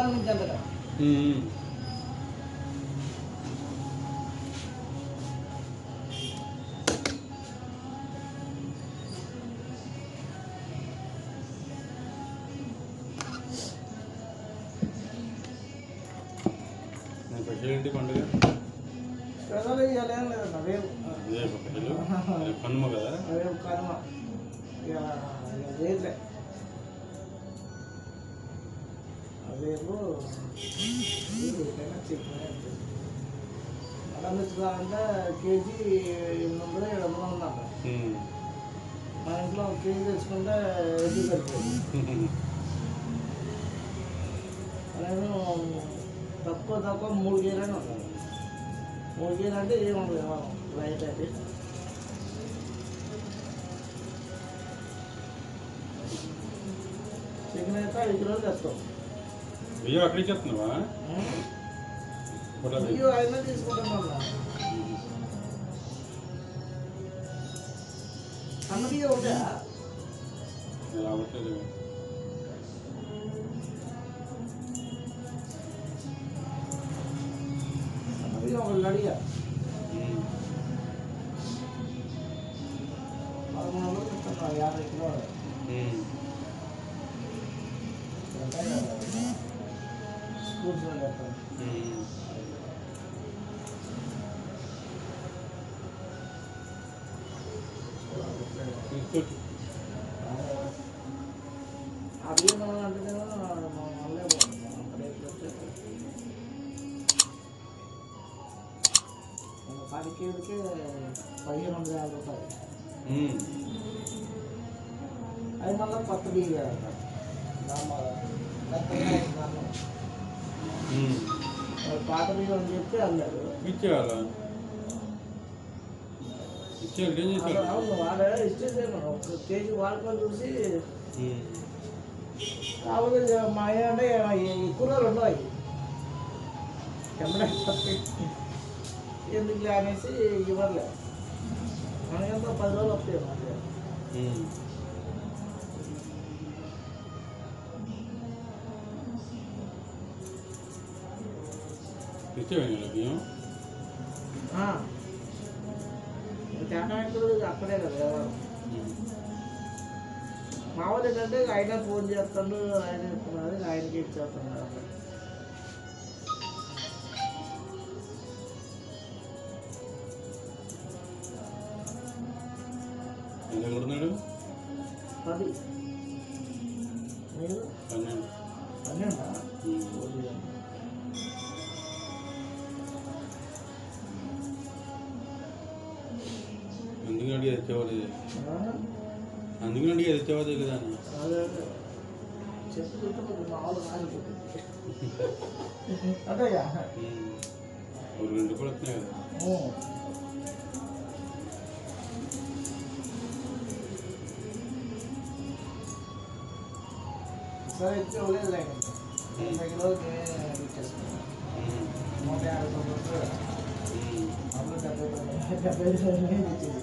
శనివారం నుంచి అంతగా స్పెషల్ ఏంటి పండుగ? స్పెషల్ ఇవ్వలేం లేదన్న రేపు కనుమ కదా, రేపు కనుమ రేపే రేపు చికెన్ మటన్ తెచ్చుకోవాలంటే కేజీ 800-700 ఉందంట. మా ఇంట్లో ఒక కేజీ తెచ్చుకుంటే ఎదురు సరిపోయింది. నేను తక్కువ 3 కేజీలనే ఉంటాను. 3 కేజీలు అంటే ఏముండదు లైట్ అయితే. చికెన్ అయితే 5 కిలోలు తెస్తాం. బియ్యం అక్కడికి చెప్తున్నావా? బియ్యం అయినా తీసుకుంటాం. మళ్ళా అన్న బియ్యం ఉంటాయా? రావట్లేదు. వాళ్ళు అడిగా 13 ఇస్తున్నా 50 కిలోలు స్కూల్స్ చెప్తాను. అవి అంటే మళ్ళీ కేజీకి 1550 రూపాయలు. అది మళ్ళీ కొత్త బియ్యం పాత బియ్యం అని చెప్పి అన్నాడు. అవును వాడే ఇచ్చేసాను. ఒక కేజీ వాడుకొని చూసి కాకపోతే మా అంటే ఈ కూరలు ఉండవు. ఎందుకు అనేసి ఇవ్వలే. మనకెంతో 10 రోజులు వస్తాయి. మాకు తేటాకులు అక్కడే కదా ఎవరు. మామూలు ఏంటంటే ఆయన ఫోన్ చేస్తాడు, ఆయన చెప్తున్నారు, ఆయనకి ఇచ్చేస్తున్నారు. అక్కడ ఎవరున్నాడు? 10 మీరు 12 అందుకని అడిగి తెచ్చేవాళ్ళు అందుకని అడిగి తెచ్చేవాళ్ళు కదా చెప్తుంటే మామూలు అంతేగా 2 రూపాయలు వస్తున్నాయి కదా. సరే ఇచ్చే లేదు 30 కిలోలకి ఇచ్చేసుకున్నాం. 150 రూపాయలు అందులో 70 రూపాయలు ఇచ్చేది.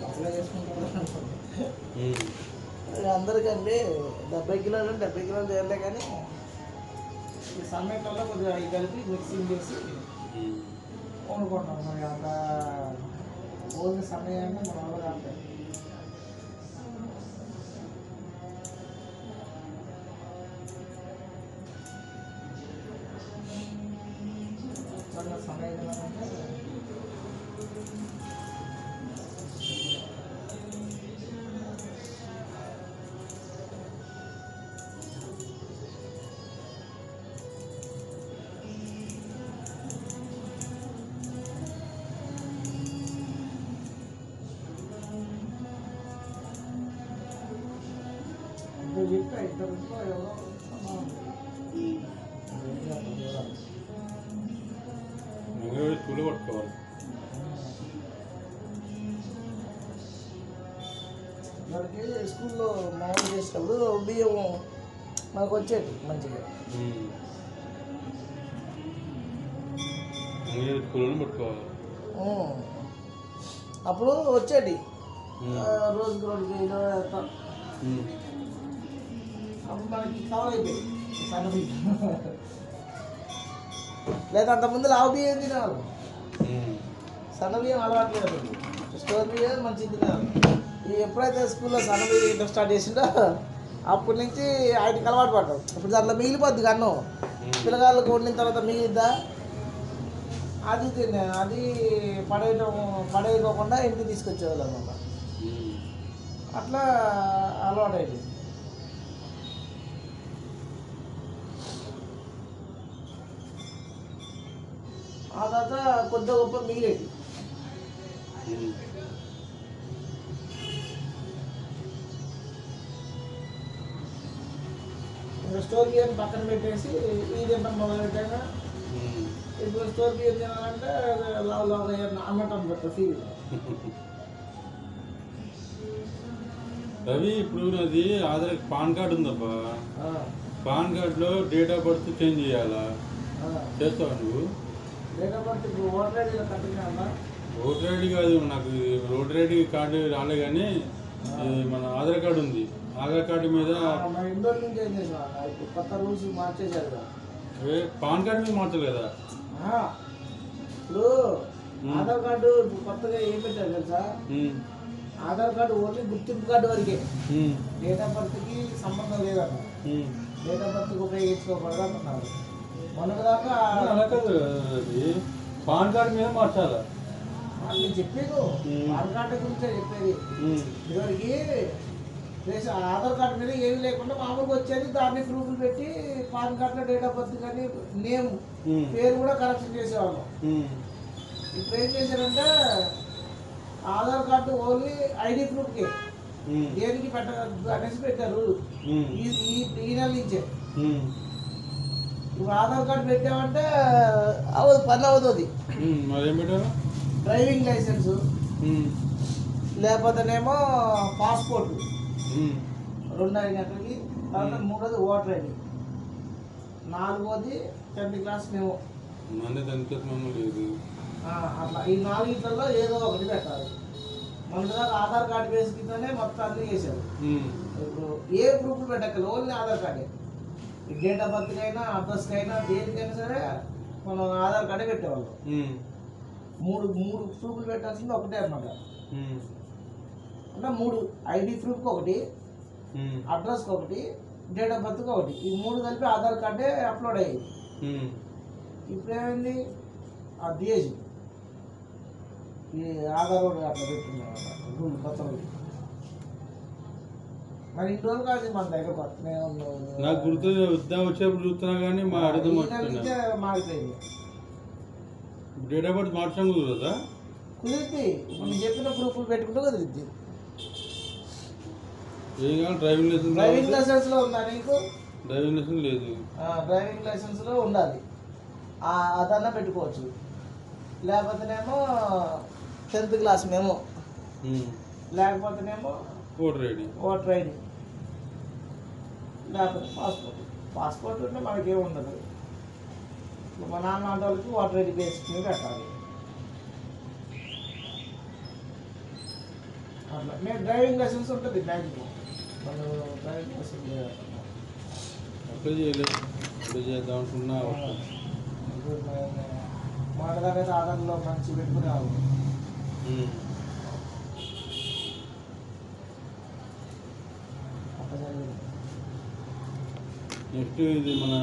అప్లై చేసుకుంటారు అందరికండి. 70 కిలోలు 70 కిలోలు చేయలే కానీ ఈ సమ్మేట్లో కొద్దిగా అవి కలిపి మిక్సింగ్ చేసి వండుకుంటాం. మరి అంత ఓన్లీ సమయాన్ని మన వల్ల కాదు. సమయం అంటే చెప్పా ఇద్దరు ఎవరో స్కూల్లో పట్టుకోవాలి. మనకి స్కూల్లో మామూలు చేసేటప్పుడు బియ్యం మనకు వచ్చేది మంచిగా. స్కూల్లో పట్టుకోవాలి. అప్పుడు వచ్చేది రోజుకి 2 కిలో అప్పుడు మనకి కవర్ అయిపోయి సన్న బియ్యం. లేదా అంతకుముందు లావు బియ్యం తినేవాళ్ళు, సన్న బియ్యం అలవాటు లేదు. స్టోర్ బియ్యం మంచిగా తినేవాళ్ళు. ఎప్పుడైతే స్కూల్లో సన్న బియ్యం స్టార్ట్ చేసిందో అప్పటి నుంచి ఆయనకి అలవాటు పడ్డాం. ఇప్పుడు దాంట్లో మిగిలిపోద్ది అన్నం, పిల్లగాళ్ళకి వండిన తర్వాత మిగిలిద్దా అది తినే, అది పడేయకోకుండా ఇంటికి తీసుకొచ్చేవాళ్ళు అన్నమాట. అట్లా అలవాటు అయిపోయింది. ఆ తర్వాత కొద్ది గొప్ప మిగిలేది. స్టోర్ బియ్యం పక్కన పెట్టేసి ఈ తింటాం మొదలు పెట్టాక ఇప్పుడు స్టోర్ బియ్యం తినాలంటే లావు అన్నట్టు అనమాట ఫీల్. రవి, ఇప్పుడు నాది ఆధార్ పాన్ కార్డు ఉందబ్బా. పాన్ కార్డులో డేట్ ఆఫ్ బర్త్ చేంజ్ చేయాలా? చేస్తావా నువ్వు? డేట్ ఆఫ్ బర్త్ ఇప్పుడు ఓటర్ ఐడీలో కట్టినా. ఓటర్ ఐడి కాదు, నాకు ఓటర్ ఐడి కార్డు రాలే, కానీ మన ఆధార్ కార్డు ఉంది. ఆధార్ కార్డు మీద ఇండోర్ నుంచి ఏం చేసా ఇప్పుడు కొత్త రూల్స్ మార్చేసారు కదా. పాన్ కార్డు మీద మార్చాలి కదా. ఇప్పుడు ఆధార్ కార్డు కొత్తగా ఏం పెట్టారు తెలుసా? ఆధార్ కార్డు ఓన్లీ గుర్తింపు కార్డు వరకే, డేట్ ఆఫ్ బర్త్కి సంబంధం లేదన్న. డేట్ ఆఫ్ బర్త్కి ఉపయోగించుకోకూడదు అంటున్నారు. మొన్నటిదాకా పాన్ కార్డు మీద మార్చాలా? నేను చెప్పేది పాన్ కార్డు గురించే చెప్పేది. ఇదివరకు ఆధార్ కార్డు మీద ఏమి లేకుండా మామూలుగా వచ్చేది, దాన్ని ప్రూఫ్లు పెట్టి పాన్ కార్డులో డేట్ ఆఫ్ బర్త్ కానీ నేమ్ పేరు కూడా కరెక్షన్ చేసేవాళ్ళం. ఇప్పుడు ఏం చేశారంటే ఆధార్ కార్డు ఓన్లీ ఐడి ప్రూఫ్కి, దేనికి పెట్టదు అనేసి పెట్టారు ఈ నెల నుంచే. ఇప్పుడు ఆధార్ కార్డు పెట్టామంటే పని అవుతుంది. డ్రైవింగ్ లైసెన్సు, లేకపోతేనేమో పాస్పోర్ట్, 2 అయినక్కడికి. తర్వాత 3వది ఓటర్ ఐడి, 4వది 10th క్లాస్ మేము. అట్లా ఈ 4 ఏదో ఒకటి పెట్టాలి. మొన్నటిదాకా ఆధార్ కార్డు బేస్ కిందనే మొత్తం అన్నీ చేశారు. ఇప్పుడు ఏ ప్రూఫ్ పెట్టక్కర్లేదు, ఓన్లీ ఆధార్ కార్డే. డేట్ ఆఫ్ బర్త్కి అయినా అడ్రస్కి అయినా దేనికైనా సరే మనం ఆధార్ కార్డే పెట్టేవాళ్ళం. మూడు ప్రూఫ్లు పెట్టాల్సింది ఒకటే అన్నమాట. అంటే 3 ఐడి ప్రూఫ్కి ఒకటి, అడ్రస్కి ఒకటి, డేట్ ఆఫ్ బర్త్కి ఒకటి, ఈ 3 కలిపి ఆధార్ కార్డే అప్లోడ్ అయ్యేది. ఇప్పుడు ఏమైంది, అది తీసి ఈ ఆధార్ అట్లా పెట్టింది రూల్ కొత్త రూల్. మరి ఇన్ని రోజులు కాదు మన దగ్గర కొత్తనే నాకు గుర్తు వచ్చేప్పుడు చూస్తున్నా కానీ మా అడుగు మారిపోయింది. డేట్ ఆఫ్ బర్త్ మార్చడం కుదరదా? కుదిరిద్ది. ఇప్పుడు నేను చెప్పిన ప్రూఫ్లు పెట్టుకుంటే కుదిరిద్ది. ఏం కావాలి? డ్రైవింగ్ లైసెన్స్లో ఉందా నీకు? డ్రైవింగ్ లైసెన్స్ లేదు. డ్రైవింగ్ లైసెన్స్లో ఉండాలి, అదన్నా పెట్టుకోవచ్చు. లేకపోతేనేమో 10th క్లాస్ మేము, లేకపోతేనేమో ఓటర్ ఐడి, లేకపోతే పాస్పోర్ట్ ఉంటే మనకేం ఉండదు. మా నాన్న వాళ్ళకి ఓటర్ ఐడి బేసిక్ మీద పెట్టాలి. అట్లా నేను డ్రైవింగ్ లైసెన్స్ ఉంటుంది బ్యాంక్లో, మనం డ్రైవింగ్ లైసెన్స్ అప్లై చేయలేదు. అప్లై చేద్దాం అనుకున్నా. మాటదాకైతే ఆధార్లో మంచి పెట్టుకుని రావు. నెక్స్ట్ ఇది మన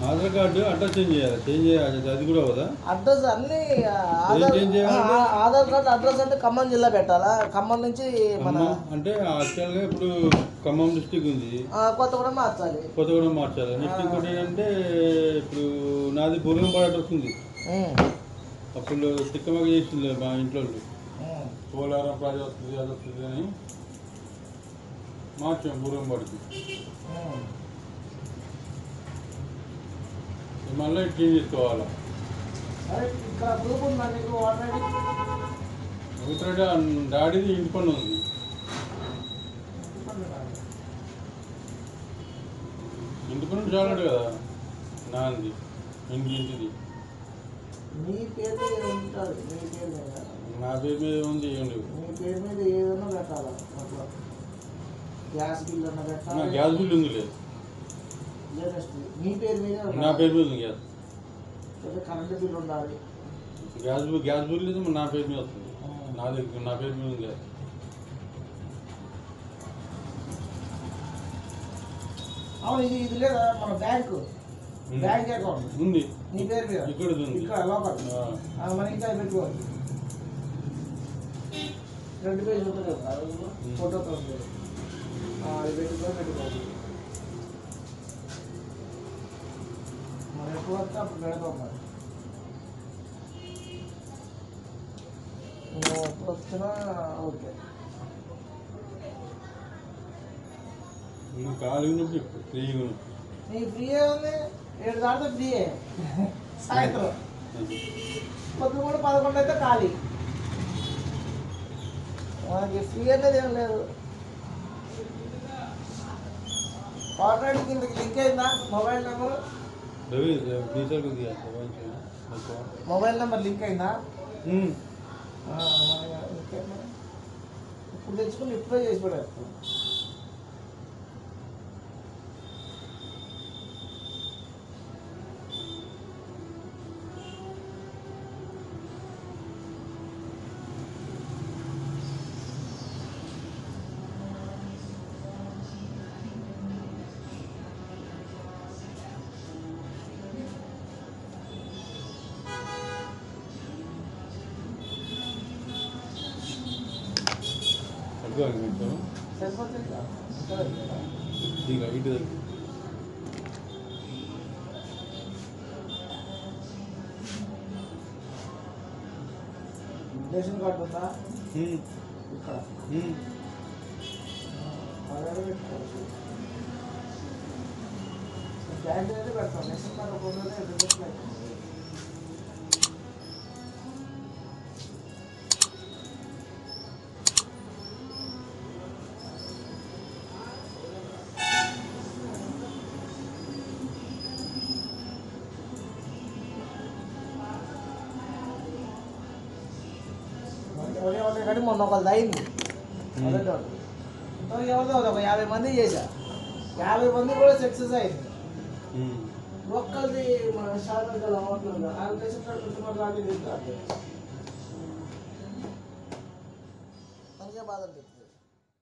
ఆధార్ కార్డు అడ్రస్ చేంజ్ చేయాలి. అది కూడా అవుదా? అడ్రస్ అన్ని ఆధార్ కార్డు అడ్రస్ అంటే ఖమ్మం జిల్లా పెట్టాలా? ఖమ్మం నుంచి మన అంటే యాక్చువల్గా ఇప్పుడు ఖమ్మం డిస్టిక్ ఉంది, కొత్తగూడెం మార్చాలి. నెక్స్ట్ ఇంకోటి ఏంటంటే ఇప్పుడు నాది బూరంపాడు అడ్రస్ ఉంది. అప్పుడు తిక్కమగ చేసింది మా ఇంట్లో పోలారం ప్రాజెక్ట్ వస్తుంది, అది వస్తుంది అని మార్చాం బూరంపాడికి. మళ్ళీ చేంజ్ చేసుకోవాలా? ఓటర్ డాడీది ఇంటి పన్ను ఉంది. ఇంటి పన్ను చాలాడు కదా. నాది ఇంటిది మీ పేరు మీద ఉంటుంది, మీ పేరు మీద. నా పేరు మీద ఉంది ఏం లేవు. మీ పేరు మీద ఏదన్నా పెట్టాలి, అట్లా గ్యాస్ బిల్ అన్న పెట్టాలి. గ్యాస్ బిల్ ఉంది లేదు, లేటెస్ట్ మీ పేరు మీద నా పేరు మీద ఉంది గ్యాస్. కరెంట్ బిల్ ఉండాలి. గ్యాస్ బిల్ లేదు, నా పేరు మీద వస్తుంది. నా పేరు మీద ఉంది గ్యాస్. అవును, ఇది లేదా మన బ్యాంక్ అకౌంట్ ఉంది నీ పేరు మీద ఇక్కడ ఉంది, ఇక్కడ లోకల్ మన ఇంకా పెట్టుకోవాలి. 2 పేజీలు ఉంటుంది కదా ఫోటోతో ఉంది, అది పెట్టుకోవాలి. మనం ఎప్పుడు వస్తే అప్పుడు పెడతాం. మరి నువ్వు ఎప్పుడు వచ్చినా ఓకే. ఖాళీ ఉన్నప్పుడు చెప్పు, ఫ్రీగా ఉన్నప్పుడు. నీ ఫ్రీ ఉంది 7 దాటితే ఫ్రీయే, సాయంత్రం 13, 11 అయితే ఖాళీ. మనకి ఫ్రీ అనేది ఏం లేదు. ఆల్రెడీ కిందకి లింక్ అయిందా mobile number? Mobile number link అయిందా? ఇప్పుడు తెచ్చుకుని ఇప్పుడే చేసి పడేస్తాం. సరిపోతుంది ఇటు రేషన్ కార్డు ఉందా ఇక్కడ? బ్యాంక్ అయితే పెడతాం. రేషన్ కార్డు ఒక కానీ మొన్న ఒకళ్ళు అయింది. ఎవరిదో ఒక 50 మంది చేశా, 50 మంది కూడా సక్సెస్ అయింది. ఒక్కరిది మన శాతం అవ్వట్లేదు. మంచిగా బాధ అనిపిస్తుంది.